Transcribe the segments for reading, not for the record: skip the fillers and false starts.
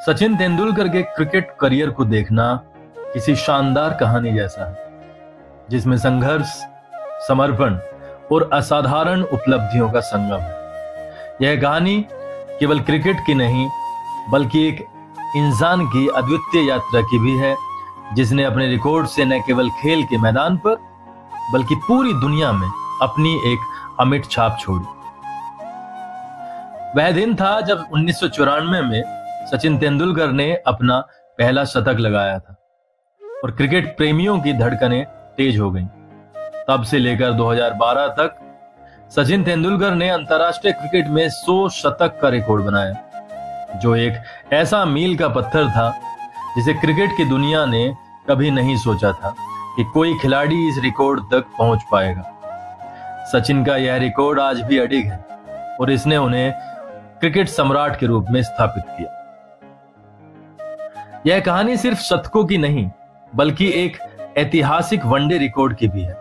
सचिन तेंदुलकर के cricket career को देखना किसी शानदार कहानी जैसा है, जिसमें संघर्ष, समर्पण और असाधारण उपलब्धियों का संगम है। यह कहानी केवल क्रिकेट की नहीं, बल्कि एक इंसान की अद्वितीय यात्रा की भी है, जिसने अपने रिकॉर्ड से न केवल खेल के मैदान पर बल्कि पूरी दुनिया में अपनी एक अमिट छाप छोड़ी। वह दिन था जब 1994 में सचिन तेंदुलकर ने अपना पहला शतक लगाया था और क्रिकेट प्रेमियों की धड़कनें तेज हो गईं। तब से लेकर 2012 तक सचिन तेंदुलकर ने अंतर्राष्ट्रीय क्रिकेट में 100 शतक का रिकॉर्ड बनाया, जो एक ऐसा मील का पत्थर था जिसे क्रिकेट की दुनिया ने कभी नहीं सोचा था कि कोई खिलाड़ी इस रिकॉर्ड तक पहुंच पाएगा। सचिन का यह रिकॉर्ड आज भी अडिग है और इसने उन्हें क्रिकेट सम्राट के रूप में स्थापित किया। यह कहानी सिर्फ शतकों की नहीं, बल्कि एक ऐतिहासिक वनडे रिकॉर्ड की भी है।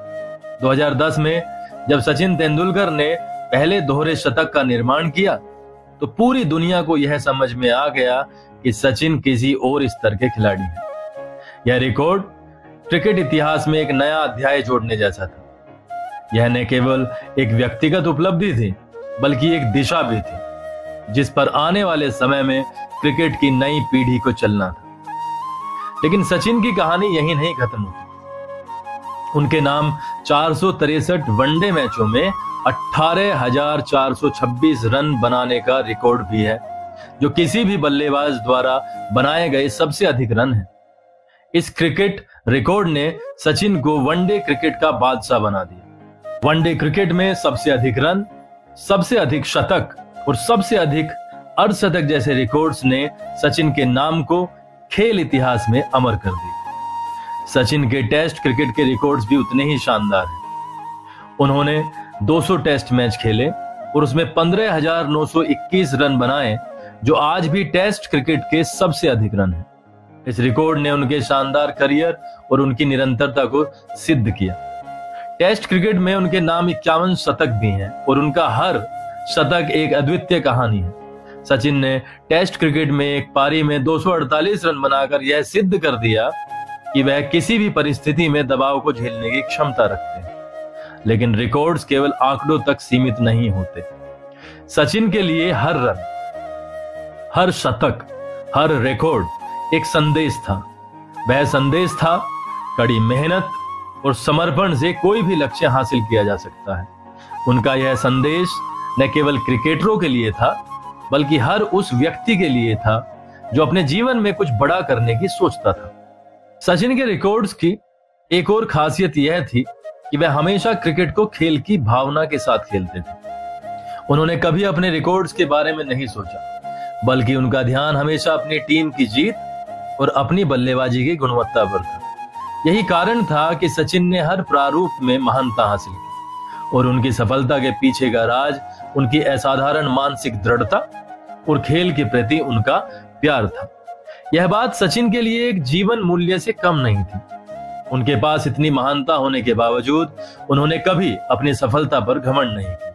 2010 में जब सचिन तेंदुलकर ने पहले दोहरे शतक का निर्माण किया, तो पूरी दुनिया को यह समझ में आ गया कि सचिन किसी और स्तर के खिलाड़ी हैं। यह रिकॉर्ड क्रिकेट इतिहास में एक नया अध्याय जोड़ने जैसा था। यह न केवल एक व्यक्तिगत उपलब्धि थी, बल्कि एक दिशा भी थी, जिस पर आने वाले समय में क्रिकेट की नई पीढ़ी को चलना था। लेकिन सचिन की कहानी यहीं नहीं खत्म होती। उनके नाम 463 वनडे मैचों में 18,426 रन बनाने का रिकॉर्ड भी है, जो किसी भी बल्लेबाज द्वारा बनाए गए सबसे अधिक रन है। इस क्रिकेट रिकॉर्ड ने सचिन को वनडे क्रिकेट का बादशाह बना दिया। वनडे क्रिकेट में सबसे अधिक रन, सबसे अधिक शतक और सबसे अधिक अर्धशतक जैसे रिकॉर्ड्स ने सचिन के नाम को खेल इतिहास में अमर कर दिया। सचिन के टेस्ट क्रिकेट के रिकॉर्ड्स भी उतने ही शानदार हैं। उन्होंने 200 टेस्ट मैच खेले और उसमें 15,921 रन बनाए, जो आज भी टेस्ट क्रिकेट के सबसे अधिक रन हैं। इस रिकॉर्ड ने उनके शानदार करियर और उनकी निरंतरता को सिद्ध किया। टेस्ट क्रिकेट में उनके नाम 51 शतक भी हैं और उनका हर शतक एक अद्वितीय कहानी है। सचिन ने टेस्ट क्रिकेट में एक पारी में 248 रन बनाकर यह सिद्ध कर दिया कि वह किसी भी परिस्थिति में दबाव को झेलने की क्षमता रखते हैं। लेकिन रिकॉर्ड्स केवल आंकड़ों तक सीमित नहीं होते। सचिन के लिए हर रन, हर शतक, हर रिकॉर्ड एक संदेश था। वह संदेश था, कड़ी मेहनत और समर्पण से कोई भी लक्ष्य हासिल किया जा सकता है। उनका यह संदेश न केवल क्रिकेटरों के लिए था, बल्कि हर उस व्यक्ति के लिए था जो अपने जीवन में कुछ बड़ा करने की सोचता था। सचिन के रिकॉर्ड्स की एक और खासियत यह थी कि वह हमेशा क्रिकेट को खेल की भावना के साथ खेलते थे। उन्होंने कभी अपने रिकॉर्ड्स के बारे में नहीं सोचा, बल्कि उनका ध्यान हमेशा अपनी टीम की जीत और अपनी बल्लेबाजी की गुणवत्ता पर था। यही कारण था कि सचिन ने हर प्रारूप में महानता हासिल की और उनकी सफलता के पीछे का राज उनकी असाधारण मानसिक दृढ़ता और खेल के प्रति उनका प्यार था। यह बात सचिन के लिए एक जीवन मूल्य से कम नहीं थी। उनके पास इतनी महानता होने के बावजूद उन्होंने कभी अपनी सफलता पर घमंड नहीं किया।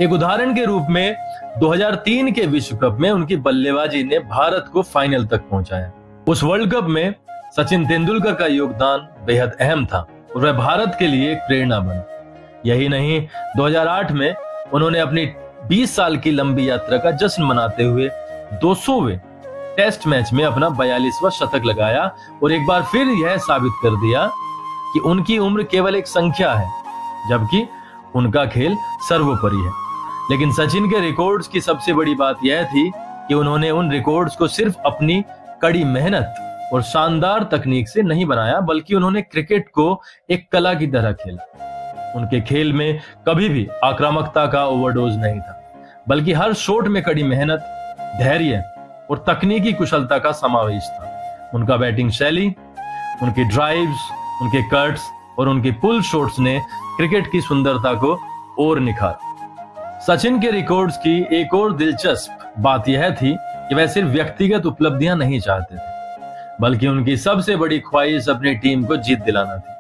एक उदाहरण के रूप में 2003 के विश्व कप में उनकी बल्लेबाजी ने भारत को फाइनल तक पहुंचाया। उस वर्ल्ड कप में सचिन तेंदुलकर का योगदान बेहद अहम था और वह भारत के लिए एक प्रेरणा बने। यही नहीं, 2008 में उन्होंने अपनी 20 साल की लंबी यात्रा का जश्न मनाते हुए 200वें टेस्ट मैच में अपना 42वां शतक लगाया और एक बार फिर यह साबित कर दिया कि उनकी उम्र केवल एक संख्या है, जबकि उनका खेल सर्वोपरि है। लेकिन सचिन के रिकॉर्ड्स की सबसे बड़ी बात यह थी कि उन्होंने उन रिकॉर्ड्स को सिर्फ अपनी कड़ी मेहनत और शानदार तकनीक से नहीं बनाया, बल्कि उन्होंने क्रिकेट को एक कला की तरह खेला। उनके खेल में कभी भी आक्रामकता का ओवरडोज नहीं था, बल्कि हर शॉट में कड़ी मेहनत, धैर्य और तकनीकी कुशलता का समावेश था। उनका बैटिंग शैली, उनकी ड्राइव्स, उनके कट्स और उनके पुल शॉट्स ने क्रिकेट की सुंदरता को और निखारा। सचिन के रिकॉर्ड्स की एक और दिलचस्प बात यह थी कि वह सिर्फ व्यक्तिगत उपलब्धियां नहीं चाहते थे, बल्कि उनकी सबसे बड़ी ख्वाहिश अपनी टीम को जीत दिलाना थी।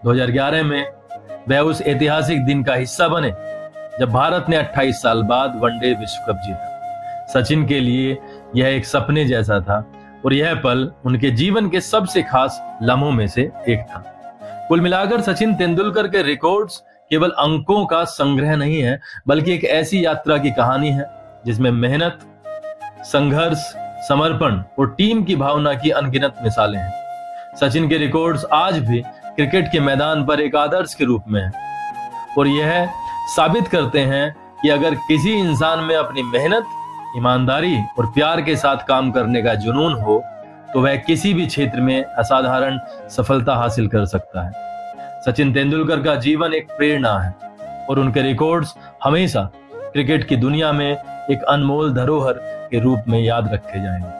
2011 में वह उस ऐतिहासिक दिन का हिस्सा बने जब भारत ने 28 साल बाद वनडे विश्व कप जीता। सचिन के लिए यह एक सपने जैसा था और यह पल उनके जीवन के सबसे खास लम्हों में से एक था। कुल मिलाकर सचिन तेंदुलकर के रिकॉर्ड्स केवल अंकों का संग्रह नहीं है, बल्कि एक ऐसी यात्रा की कहानी है जिसमें मेहनत, संघर्ष, समर्पण और टीम की भावना की अनगिनत मिसालें हैं। सचिन के रिकॉर्ड्स आज भी क्रिकेट के मैदान पर एक आदर्श के रूप में हैं और यह साबित करते हैं कि अगर किसी इंसान में अपनी मेहनत, ईमानदारी और प्यार के साथ काम करने का जुनून हो तो वह किसी भी क्षेत्र में असाधारण सफलता हासिल कर सकता है। सचिन तेंदुलकर का जीवन एक प्रेरणा है और उनके रिकॉर्ड्स हमेशा क्रिकेट की दुनिया में एक अनमोल धरोहर के रूप में याद रखे जाएंगे।